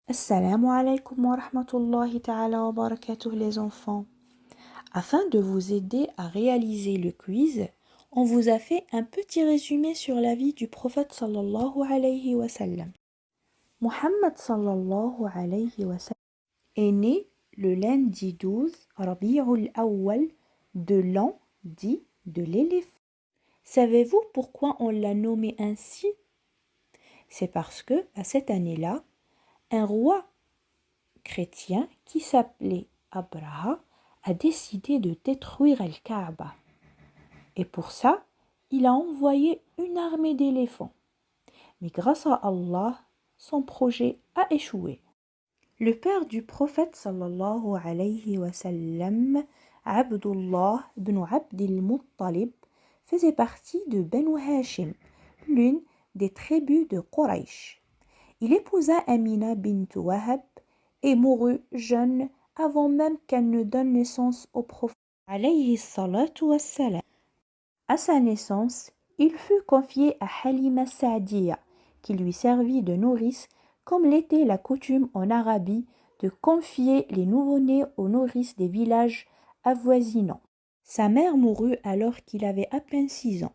Assalamu alaikum wa rahmatullahi ta'ala wa barakatuh les enfants. Afin de vous aider à réaliser le quiz, on vous a fait un petit résumé sur la vie du prophète sallallahu alayhi wa sallam. Muhammad sallallahu alayhi wa sallam est né le lundi 12 Rabi'ul Awwal de l'an dit de l'éléphant. Savez-vous pourquoi on l'a nommé ainsi? C'est parce que, à cette année-là, un roi chrétien qui s'appelait Abraha a décidé de détruire Al-Kaaba. Et pour ça, il a envoyé une armée d'éléphants. Mais grâce à Allah, son projet a échoué. Le père du prophète sallallahu alayhi wa sallam, Abdullah ibn Abdil Muttalib, faisait partie de Banu Hashim, l'une des tribus de Quraysh. Il épousa Amina bint Wahab et mourut jeune avant même qu'elle ne donne naissance au prophète alayhi salatu wassalam. À sa naissance, il fut confié à Halima Sa'diya, qui lui servit de nourrice, comme l'était la coutume en Arabie de confier les nouveau-nés aux nourrices des villages avoisinants. Sa mère mourut alors qu'il avait à peine 6 ans.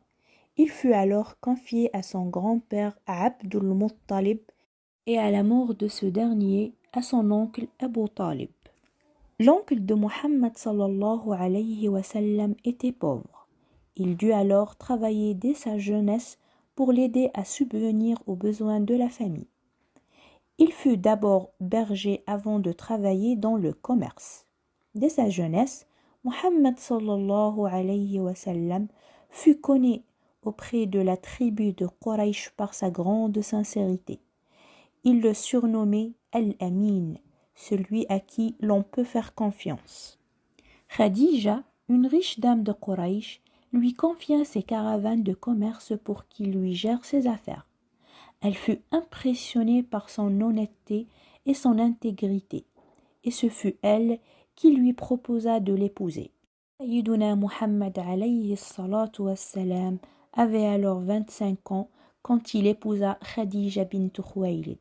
Il fut alors confié à son grand-père Abdul Muttalib et à la mort de ce dernier à son oncle Abu Talib. L'oncle de Muhammad sallallahu alayhi wa sallam était pauvre. Il dut alors travailler dès sa jeunesse pour l'aider à subvenir aux besoins de la famille. Il fut d'abord berger avant de travailler dans le commerce. Dès sa jeunesse, Muhammad sallallahu alayhi wa sallam fut connu auprès de la tribu de Quraysh par sa grande sincérité. Il le surnommait Al-Amin, celui à qui l'on peut faire confiance. Khadija, une riche dame de Quraysh, lui confia ses caravanes de commerce pour qu'il lui gère ses affaires. Elle fut impressionnée par son honnêteté et son intégrité, et ce fut elle qui lui proposa de l'épouser. Sayyiduna Muhammad alayhi salatu wassalam avait alors 25 ans quand il épousa Khadija bint Khuwaylid.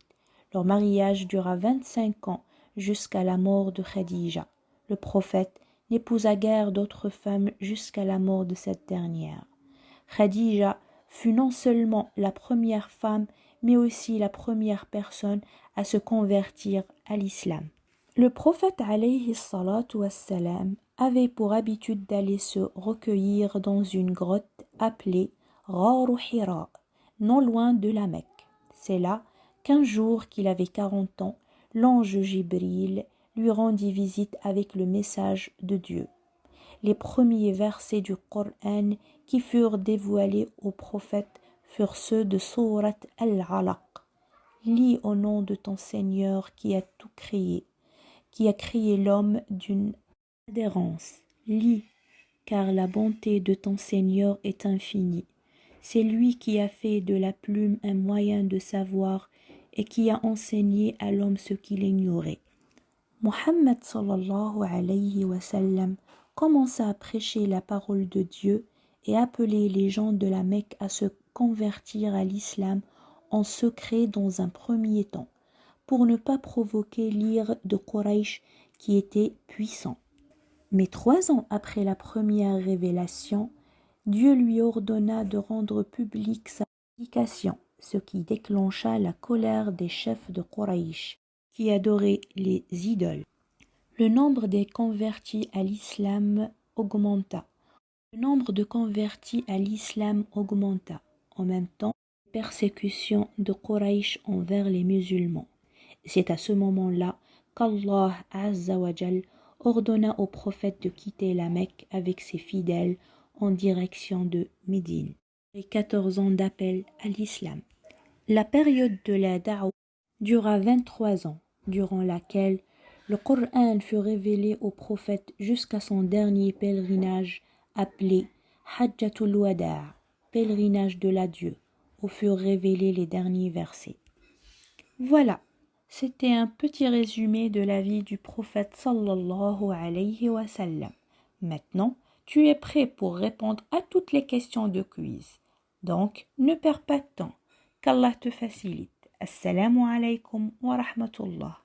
Leur mariage dura 25 ans jusqu'à la mort de Khadija. Le prophète n'épousa guère d'autres femmes jusqu'à la mort de cette dernière. Khadija fut non seulement la première femme, mais aussi la première personne à se convertir à l'islam. Le prophète alayhi salatu wassalam avait pour habitude d'aller se recueillir dans une grotte appelée Gharu Hira, non loin de la Mecque. C'est là qu'un jour qu'il avait 40 ans, l'ange Jibril lui rendit visite avec le message de Dieu. Les premiers versets du Coran qui furent dévoilés au prophète furent ceux de Surat Al-Alaq. Lis au nom de ton Seigneur qui a tout créé, qui a créé l'homme d'une adhérence. Lis, car la bonté de ton Seigneur est infinie. C'est lui qui a fait de la plume un moyen de savoir et qui a enseigné à l'homme ce qu'il ignorait. Muhammad sallallahu alayhi wa sallam commença à prêcher la parole de Dieu et appeler les gens de la Mecque à se convertir à l'islam en secret dans un premier temps, pour ne pas provoquer l'ire de Quraysh qui était puissant. Mais 3 ans après la première révélation, Dieu lui ordonna de rendre publique sa prédication, ce qui déclencha la colère des chefs de Quraysh, qui adoraient les idoles. Le nombre des convertis à l'islam augmenta. Le nombre de convertis à l'islam augmenta. En même temps, les persécutions de Quraysh envers les musulmans. C'est à ce moment-là qu'Allah Azza wa Jal ordonna au prophète de quitter la Mecque avec ses fidèles en direction de Médine. Et 14 ans d'appel à l'islam. La période de la da'wa dura 23 ans, durant laquelle le Coran fut révélé au prophète jusqu'à son dernier pèlerinage appelé Hajjatul Wada', pèlerinage de l'adieu, où furent révélés les derniers versets. Voilà, c'était un petit résumé de la vie du prophète sallallahu alayhi wa sallam. Maintenant, tu es prêt pour répondre à toutes les questions de quiz. Donc, ne perds pas de temps, qu'Allah te facilite. Assalamu alaikum wa rahmatullah.